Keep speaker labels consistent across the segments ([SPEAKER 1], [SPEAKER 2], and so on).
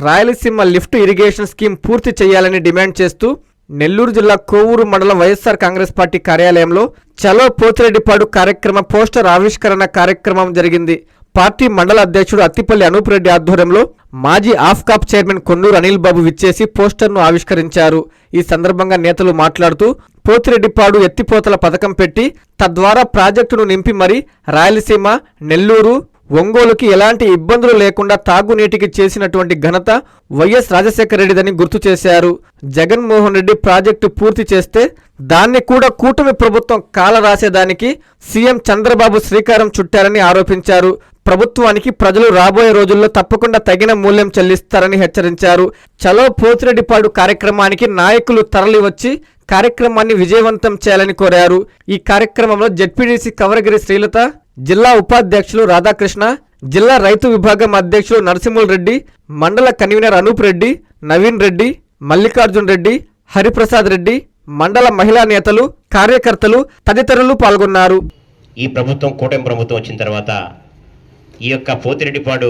[SPEAKER 1] Rayalaseema lift irrigation scheme పూర్తి చేయాలని demand చేస్తూ నెల్లూరు జిల్లా కోవూరు మండలం వైఎస్ఆర్ కాంగ్రెస్ పార్టీ కార్యాలయంలో చలో పోతిరెడ్డిపాడు కార్యక్రమ పోస్టర్ ఆవిష్కరణ కార్యక్రమం జరిగింది. పార్టీ మండల అధ్యక్షుడు అత్తిపల్లి అనూప్ రెడ్డి ఆధ్వర్యంలో మాజీ ఆఫ్కాప్ చైర్మన్ కొన్నూరు అనిల్ బాబు విచ్చేసి పోస్టర్ను ఆవిష్కరించారు. ఈ సందర్భంగా నేతలు మాట్లాడుతూ పోతిరెడ్డిపాడు ఎత్తిపోతల పథకం పెట్టి తద్వారా ప్రాజెక్టును నింపి మరీ రాయలసీమ, నెల్లూరు, ఒంగోలుకి ఎలాంటి ఇబ్బందులు లేకుండా తాగునీటికి చేసినటువంటి ఘనత వైఎస్ రాజశేఖర రెడ్డిదని గుర్తు చేశారు. జగన్మోహన్ రెడ్డి ప్రాజెక్టు పూర్తి చేస్తే దాన్ని కూడా కూటమి ప్రభుత్వం కాల రాసేదానికి సీఎం చంద్రబాబు శ్రీకారం చుట్టారని ఆరోపించారు. ప్రభుత్వానికి ప్రజలు రాబోయే రోజుల్లో తప్పకుండా తగిన మూల్యం చెల్లిస్తారని హెచ్చరించారు. చలో పోతిరెడ్డిపాడు కార్యక్రమానికి నాయకులు తరలివచ్చి కార్యక్రమాన్ని విజయవంతం చేయాలని కోరారు. ఈ కార్యక్రమంలో జెడ్పీటీసీ కవరగిరి శ్రీలత, జిల్లా ఉపాధ్యక్షులు రాధాకృష్ణ, జిల్లా రైతు విభాగం అధ్యక్షులు నరసింహుల్ రెడ్డి, మండల కన్వీనర్ అనూప్ రెడ్డి, నవీన్ రెడ్డి, మల్లికార్జున్ రెడ్డి, హరిప్రసాద్ రెడ్డి, మండల మహిళా నేతలు, కార్యకర్తలు తదితరులు పాల్గొన్నారు.
[SPEAKER 2] ఈ ప్రభుత్వం కూటమి ప్రభుత్వం వచ్చిన తర్వాత ఈ యొక్క పోతిరెడ్డిపాడు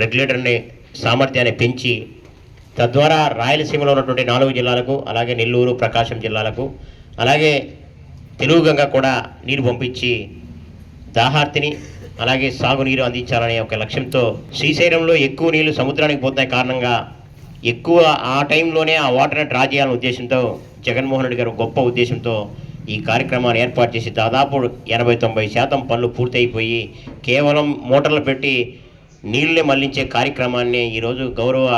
[SPEAKER 2] రెగ్యులేటర్ని సామర్థ్యాన్ని పెంచి తద్వారా రాయలసీమలో ఉన్నటువంటి 4 జిల్లాలకు, అలాగే నెల్లూరు, ప్రకాశం జిల్లాలకు, అలాగే తెలుగు గంగ కూడా నీరు పంపించి దాహార్తిని అలాగే సాగునీరు అందించాలనే ఒక లక్ష్యంతో శ్రీశైలంలో ఎక్కువ నీళ్లు సముద్రానికి పోతున్న కారణంగా ఎక్కువ ఆ టైంలోనే ఆ వాటర్ని డ్రా చేయాలనే ఉద్దేశంతో జగన్మోహన్ రెడ్డి గారు గొప్ప ఉద్దేశంతో ఈ కార్యక్రమాన్ని ఏర్పాటు చేసి దాదాపు 80-90% పనులు పూర్తయిపోయి కేవలం మోటార్లు పెట్టి నీళ్ళని మళ్లించే కార్యక్రమాన్ని ఈరోజు గౌరవ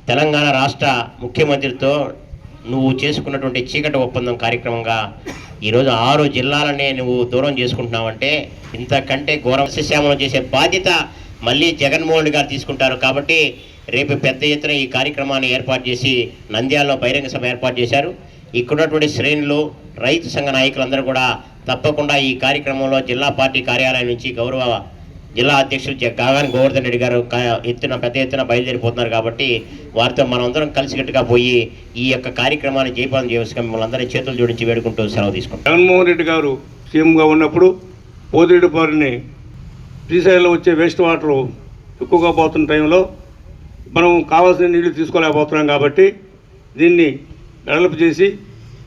[SPEAKER 2] తెలంగాణ రాష్ట్ర ముఖ్యమంత్రితో నువ్వు చేసుకున్నటువంటి చీకటి ఒప్పందం కార్యక్రమంగా ఈరోజు 6 జిల్లాలనే నువ్వు దూరం చేసుకుంటున్నావంటే ఇంతకంటే ఘోరం సస్యామలం చేసే బాధ్యత మళ్ళీ జగన్మోహన్ రెడ్డి గారు తీసుకుంటారు. కాబట్టి రేపు పెద్ద ఎత్తున ఈ కార్యక్రమాన్ని ఏర్పాటు చేసి నంద్యాలలో బహిరంగ సభ ఏర్పాటు చేశారు. ఇక్కడున్నటువంటి శ్రేణులు, రైతు సంఘ నాయకులందరూ కూడా తప్పకుండా ఈ కార్యక్రమంలో జిల్లా పార్టీ కార్యాలయం నుంచి గౌరవ జిల్లా అధ్యక్షులు గాగాని గోవర్ధన్ రెడ్డి గారు పెద్ద ఎత్తున బయలుదేరిపోతున్నారు. కాబట్టి వారితో మనమందరం కలిసికట్టుగా పోయి ఈ యొక్క కార్యక్రమాన్ని జయపాలన చేయవలసిన మిమ్మల్ని అందరినీ చేతులు జోడించి వేడుకుంటూ సెలవు తీసుకుంటాం.
[SPEAKER 3] జగన్మోహన్ రెడ్డి గారు సీఎంగా ఉన్నప్పుడు పోతిరెడ్డిపాడుని శ్రీశైలంలో వచ్చే వేస్ట్ వాటర్ ఎక్కువగా పోతున్న టైంలో మనం కావాల్సిన నీళ్లు తీసుకోలేకపోతున్నాం. కాబట్టి దీన్ని డెవలప్ చేసి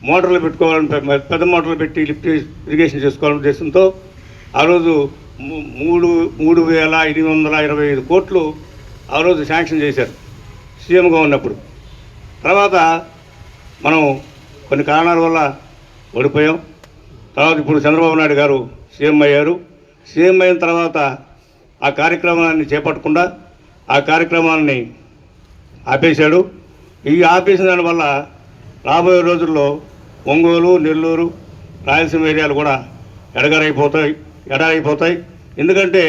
[SPEAKER 3] మోటార్లు పెట్టుకోవాలని, పెద్ద మోటార్లు పెట్టి లిఫ్ట్ ఇరిగేషన్ చేసుకోవాలనే ఉద్దేశంతో ఆ రోజు 3,525 కోట్లు ఆ రోజు శాంక్షన్ చేశారు సీఎంగా ఉన్నప్పుడు. తర్వాత మనం కొన్ని కారణాల వల్ల ఓడిపోయాం. తర్వాత ఇప్పుడు చంద్రబాబు నాయుడు గారు సీఎం అయ్యారు. సీఎం అయిన తర్వాత ఆ కార్యక్రమాన్ని చేపట్టకుండా ఆ కార్యక్రమాన్ని ఆపేశాడు. ఈ ఆపేసిన దానివల్ల రాబోయే రోజుల్లో ఒంగోలు, నెల్లూరు, రాయలసీమ ఏరియాలు కూడా ఎడారైపోతాయి. ఎందుకంటే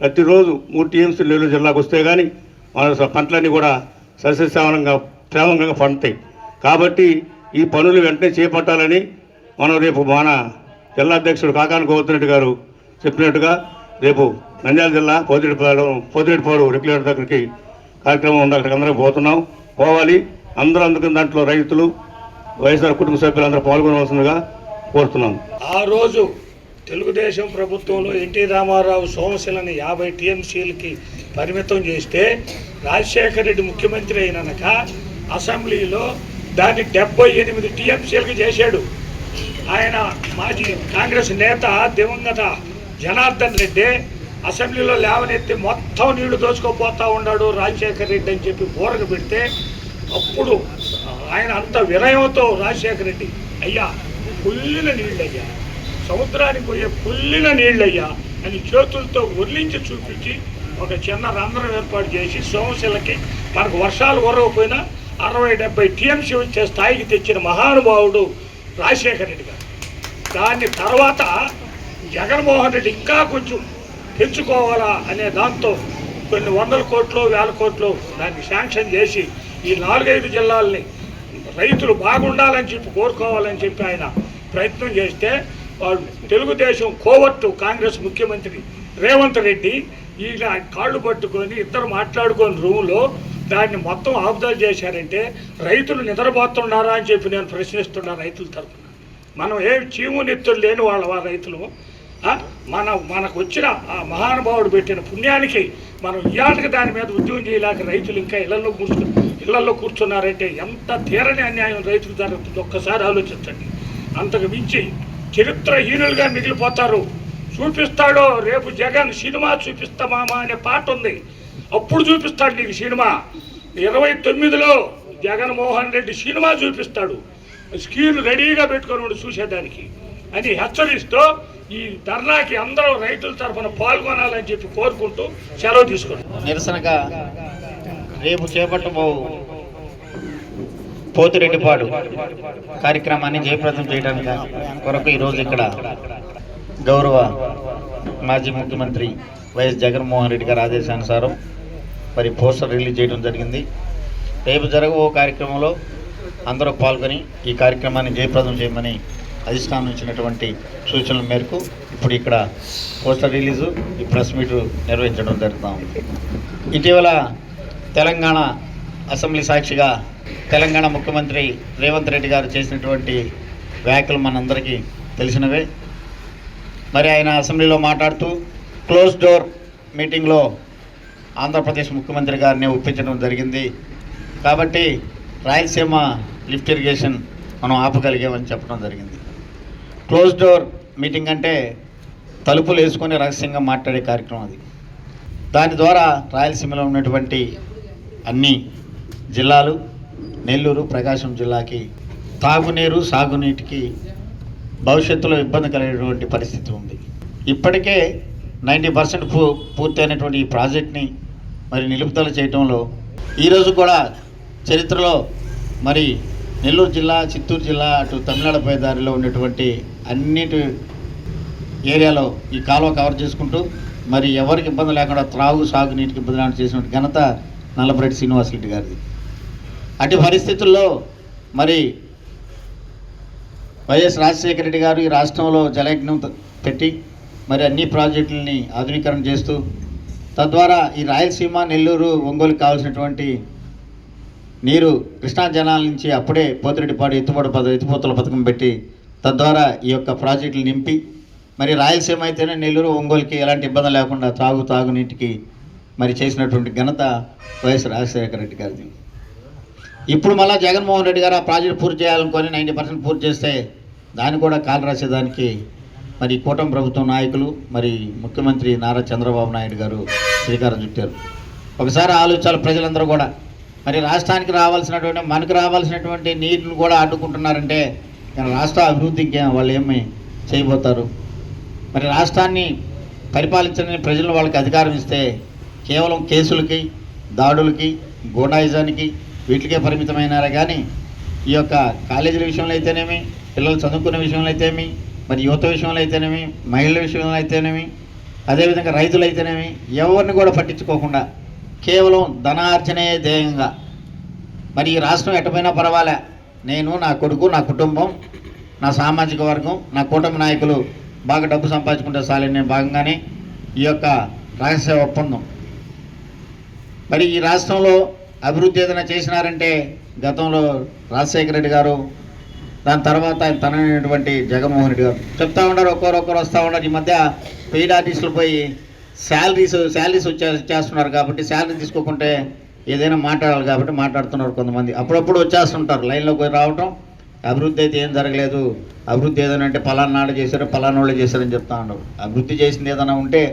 [SPEAKER 3] ప్రతిరోజు 3 టీఎంసీ నెల్లూరు జిల్లాకు వస్తే కానీ మన పంటలన్నీ కూడా సస్యశ్యామలంగా పండుతాయి. కాబట్టి ఈ పనులు వెంటనే చేపట్టాలని మనం రేపు మన జిల్లా అధ్యక్షుడు కాకాని గోవర్ధన్ రెడ్డి గారు చెప్పినట్టుగా రేపు నంద్యాల జిల్లా పోతిరెడ్డిపాడు రెగ్యులేటర్ దగ్గరికి కార్యక్రమం ఉంది. అక్కడికి అందరం పోవాలి. అందరూ అందుకున్న దాంట్లో రైతులు, వైఎస్ఆర్ కుటుంబ సభ్యులందరూ పాల్గొనవలసిందిగా కోరుతున్నాం.
[SPEAKER 4] ఆ రోజు తెలుగుదేశం ప్రభుత్వంలో ఎన్టీ రామారావు సోమశిలని 50 టీఎంసీలకి పరిమితం చేస్తే రాజశేఖర రెడ్డి ముఖ్యమంత్రి అయినాక అసెంబ్లీలో దాన్ని 78 టీఎంసీలకి చేశాడు. ఆయన మాజీ కాంగ్రెస్ నేత దివంగత జనార్దన్ రెడ్డి అసెంబ్లీలో లేవనెత్తి మొత్తం నీళ్లు దోచుకోపోతా ఉన్నాడు రాజశేఖర రెడ్డి అని చెప్పి బోరగ పెడితే అప్పుడు ఆయన అంత వినయంతో రాజశేఖర రెడ్డి, అయ్యా పుల్లిన నీళ్ళయ్యా, సముద్రానికి పోయే పుల్లిన నీళ్ళయ్యా అని చేతులతో ఉర్లించి చూపించి ఒక చిన్న రంధ్రం ఏర్పాటు చేసి సోమశిలకి మనకు వర్షాలు కురవకపోయినా 60-70 టీఎంసీ వచ్చే స్థాయికి తెచ్చిన మహానుభావుడు రాజశేఖర రెడ్డి గారు. దాని తర్వాత జగన్మోహన్ రెడ్డి ఇంకా కొంచెం పెంచుకోవాలా అనే దాంతో కొన్ని 100 కోట్లు 1000 కోట్లు దాన్ని శాంక్షన్ చేసి ఈ 4-5 జిల్లాలని రైతులు బాగుండాలని చెప్పి కోరుకోవాలని చెప్పి ఆయన ప్రయత్నం చేస్తే వాళ్ళు తెలుగుదేశం కోవర్టు కాంగ్రెస్ ముఖ్యమంత్రి రేవంత్ రెడ్డి ఈయన కాళ్ళు పట్టుకొని ఇద్దరు మాట్లాడుకొని రూమ్లో దాన్ని మొత్తం ఆపుదల చేశారంటే రైతులు నిద్రపోతున్నారా అని చెప్పి నేను ప్రశ్నిస్తున్నా రైతుల తరఫున. మనం ఏం చీము నెత్తులు లేని వాళ్ళ రైతులు మనకు వచ్చిన ఆ మహానుభావుడు పెట్టిన పుణ్యానికి మనం ఇయాటికి దాని మీద ఉద్యోగం చేయలేక రైతులు ఇంకా ఇళ్లలో కూర్చున్నారంటే ఎంత తీరని అన్యాయం రైతుకు జరుగుతుంది ఒక్కసారి ఆలోచించండి. అంతకు మించి చరిత్రహీనులుగా మిగిలిపోతారు. చూపిస్తాడో రేపు జగన్ సినిమా చూపిస్తామా అనే పాట ఉంది, అప్పుడు చూపిస్తాడు నీకు సినిమా. 29లో జగన్మోహన్ రెడ్డి సినిమా చూపిస్తాడు, స్క్రీన్ రెడీగా పెట్టుకొని చూసేదానికి అని హెచ్చరిస్తూ ఈ ధర్నాకి అందరూ రైతుల తరఫున పాల్గొనాలని చెప్పి కోరుకుంటూ సెలవు తీసుకుంటాం.
[SPEAKER 5] నిరసనగా రేపు చేపట్టబో పోతిరెడ్డిపాడు కార్యక్రమాన్ని జయప్రదం చేయడానికి కొరకు ఈరోజు ఇక్కడ గౌరవ మాజీ ముఖ్యమంత్రి వైఎస్ జగన్మోహన్ రెడ్డి గారి ఆదేశానుసారం మరి పోస్టర్ రిలీజ్ చేయడం జరిగింది. రేపు జరగబో కార్యక్రమంలో అందరూ పాల్గొని ఈ కార్యక్రమాన్ని జయప్రదం చేయమని అధిష్టానం ఇచ్చినటువంటి సూచనల మేరకు ఇప్పుడు ఇక్కడ పోస్టర్ రిలీజు, ఈ ప్రెస్ మీట్ నిర్వహించడం జరుగుతూ ఉంది. ఇటీవల తెలంగాణ అసెంబ్లీ సాక్షిగా తెలంగాణ ముఖ్యమంత్రి రేవంత్ రెడ్డి గారు చేసినటువంటి వ్యాఖ్యలు మనందరికీ తెలిసినవే. మరి ఆయన అసెంబ్లీలో మాట్లాడుతూ క్లోజ్ డోర్ మీటింగ్లో ఆంధ్రప్రదేశ్ ముఖ్యమంత్రి గారిని ఒప్పించడం జరిగింది, కాబట్టి రాయలసీమ లిఫ్ట్ ఇరిగేషన్ మనం ఆపగలిగామని చెప్పడం జరిగింది. క్లోజ్ డోర్ మీటింగ్ అంటే తలుపులు వేసుకొని రహస్యంగా మాట్లాడే కార్యక్రమం అది. దాని ద్వారా రాయలసీమలో ఉన్నటువంటి అన్ని జిల్లాలు, నెల్లూరు, ప్రకాశం జిల్లాకి తాగునీరు, సాగునీటికి భవిష్యత్తులో ఇబ్బంది కలిగేటువంటి పరిస్థితి ఉంది. ఇప్పటికే 90% పూర్తయినటువంటి ఈ ప్రాజెక్ట్ని మరి నిలుపుదల చేయడంలో ఈరోజు కూడా చరిత్రలో మరి నెల్లూరు జిల్లా, చిత్తూరు జిల్లా, అటు తమిళనాడు పై దారిలో ఉన్నటువంటి అన్నిటి ఏరియాలో ఈ కాలువ కవర్ చేసుకుంటూ మరి ఎవరికి ఇబ్బంది లేకుండా త్రాగు, సాగునీటికి ఇబ్బంది లేకుండా చేసిన ఘనత నల్లపురెడ్డి శ్రీనివాసరెడ్డి గారిది. అటు పరిస్థితుల్లో మరి వైఎస్ రాజశేఖర రెడ్డి గారు ఈ రాష్ట్రంలో జలయజ్ఞం పెట్టి మరి అన్ని ప్రాజెక్టులని ఆధునీకరణ చేస్తూ తద్వారా ఈ రాయలసీమ, నెల్లూరు, ఒంగోలుకి కావాల్సినటువంటి నీరు కృష్ణా జలాల నుంచి అప్పుడే పోతిరెడ్డిపాడు ఎత్తిపోతల పథకం పెట్టి తద్వారా ఈ యొక్క ప్రాజెక్టులు నింపి మరి రాయలసీమ అయితేనే నెల్లూరు, ఒంగోలుకి ఎలాంటి ఇబ్బంది లేకుండా తాగునీటికి మరి చేసినటువంటి ఘనత వైఎస్ రాజశేఖర రెడ్డి గారిది. ఇప్పుడు మళ్ళీ జగన్మోహన్ రెడ్డి గారు ఆ ప్రాజెక్టు పూర్తి చేయాలనుకొని 90% పూర్తి చేస్తే దాన్ని కూడా కాలు రాసేదానికి మరి కూటమి ప్రభుత్వం నాయకులు మరి ముఖ్యమంత్రి నారా చంద్రబాబు నాయుడు గారు శ్రీకారం చుట్టారు. ఒకసారి ఆలోచించాలి ప్రజలందరూ కూడా. మరి రాష్ట్రానికి రావాల్సినటువంటి, మనకు రావాల్సినటువంటి నీటిని కూడా అడ్డుకుంటున్నారంటే రాష్ట్ర అభివృద్ధికి వాళ్ళు ఏమి చేయబోతారు? మరి రాష్ట్రాన్ని పరిపాలించని ప్రజలు వాళ్ళకి అధికారం ఇస్తే కేవలం కేసులకి, దాడులకి, గూండాయిజానికి వీటికే పరిమితమైనారా కానీ ఈ యొక్క కాలేజీల విషయంలో అయితేనేమి, పిల్లలు చదువుకునే విషయంలో అయితేనేమి, మరి యువత విషయంలో అయితేనేమి, మహిళల విషయంలో అయితేనేమి, అదేవిధంగా రైతులు అయితేనేమి ఎవరిని కూడా పట్టించుకోకుండా కేవలం ధనార్జనే ధ్యేయంగా మరి ఈ రాష్ట్రం ఎట్టపోయినా పర్వాలే, నేను, నా కొడుకు, నా కుటుంబం, నా సామాజిక వర్గం, నా కూటమి నాయకులు బాగా డబ్బు సంపాదించుకుంటే చాలని భాగంగానే ఈ యొక్క రహస్య ఒప్పందం. మరి ఈ రాష్ట్రంలో అభివృద్ధి ఏదైనా చేసినారంటే గతంలో రాజశేఖర రెడ్డి గారు, దాని తర్వాత ఆయన తనైనటువంటి జగన్మోహన్ రెడ్డి గారు చెప్తా ఉన్నారు. ఒక్కొక్కరు వస్తూ ఉన్నారు. ఈ మధ్య పెయిడ్ ఆర్టిస్టులు పోయి శాలరీస్ చేస్తున్నారు కాబట్టి శాలరీ తీసుకోకుంటే ఏదైనా మాట్లాడాలి కాబట్టి మాట్లాడుతున్నారు కొంతమంది. అప్పుడప్పుడు వచ్చేస్తుంటారు, లైన్లోకి పోయి రావటం, అభివృద్ధి అయితే ఏం జరగలేదు, అభివృద్ధి ఏదైనా అంటే పలానాడు చేశారు, పలానోళ్ళు చేశారని చెప్తా ఉన్నారు. అభివృద్ధి చేసింది ఏదైనా ఉంటే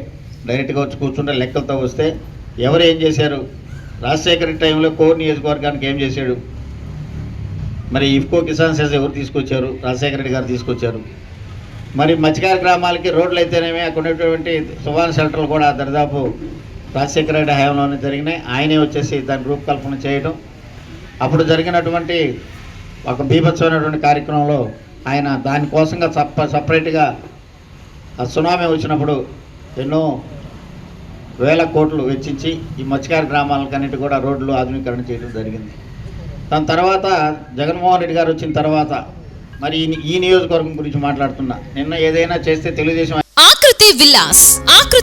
[SPEAKER 5] డైరెక్ట్గా వచ్చి కూర్చుంటే లెక్కలతో వస్తే ఎవరు ఏం చేశారు? రాజశేఖర టైంలో కోర్ నియోజకవర్గానికి ఏం చేశాడు? మరి ఇఫ్కో కిసాన్ సెస్ ఎవరు తీసుకొచ్చారు? రాజశేఖర రెడ్డి గారు తీసుకొచ్చారు. మరి మత్స్యకార గ్రామాలకి రోడ్లు అయితేనేమి, అక్కడ ఉన్నటువంటి సువాన్ షెల్టర్లు కూడా దరిదాపు రాజశేఖర రెడ్డి హయాంలోనే జరిగినాయి. ఆయనే వచ్చేసి దాని రూపకల్పన చేయడం, అప్పుడు జరిగినటువంటి ఒక బీభత్సమైనటువంటి కార్యక్రమంలో ఆయన దానికోసంగా సపరేట్గా ఆ సునామీ వచ్చినప్పుడు ఎన్నో వేల కోట్లు వెచ్చించి ఈ మత్స్యకార గ్రామాలకన్నిటి కూడా రోడ్లు ఆధునీకరణ చేయడం జరిగింది. దాని తర్వాత జగన్మోహన్ రెడ్డి గారు వచ్చిన తర్వాత మరి ఈ నియోజకవర్గం గురించి మాట్లాడుతున్నా. నిన్న ఏదైనా చేస్తే తెలుగుదేశం
[SPEAKER 6] ఆకృతి విల్లాస్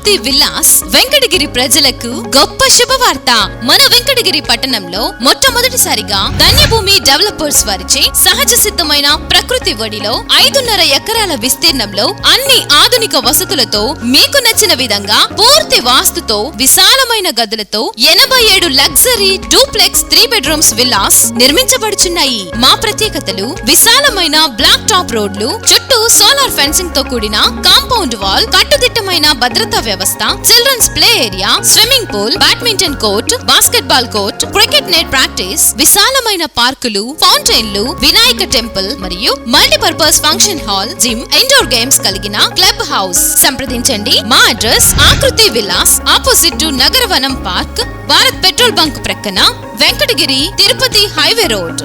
[SPEAKER 6] ఆకృతి విల్లాస్ వెంకటగిరి ప్రజలకు గొప్ప శుభవార్త. మన వెంకటగిరి పట్టణంలో మొట్టమొదటిసారిగా ధన్యభూమి డెవలపర్స్ వారిచే సహజ సిద్ధమైన ప్రకృతి ఒడిలో 5.5 ఎకరాల విస్తీర్ణంలో అన్ని ఆధునిక వసతులతో మీకు నచ్చిన విధంగా పూర్తి వాస్తుతో విశాలమైన గదులతో 87 లగ్జరీ డూప్లెక్స్ 3 బెడ్రూమ్స్ విల్లాస్ నిర్మించబడుచున్నాయి. మా ప్రత్యేకతలు విశాలమైన బ్లాక్ టాప్ రోడ్లు, చుట్టూ సోలార్ ఫెన్సింగ్ తో కూడిన కాంపౌండ్ వాల్, కట్టుదిట్టమైన భద్రతా వ్యవస్థ, children's play area, swimming pool, badminton court, basketball court, cricket net practice, విశాలమైన పార్కులు, ఫౌంటైన్లు, వినాయక టెంపుల్ మరియు multipurpose function hall, gym, indoor games కలిగిన క్లబ్ హౌస్. సంప్రదించండి. మా address Aakriti villas, opposite to Nagaravanam park, Bharat petrol bunk ప్రక్కన, వెంకటగిరి తిరుపతి హైవే రోడ్.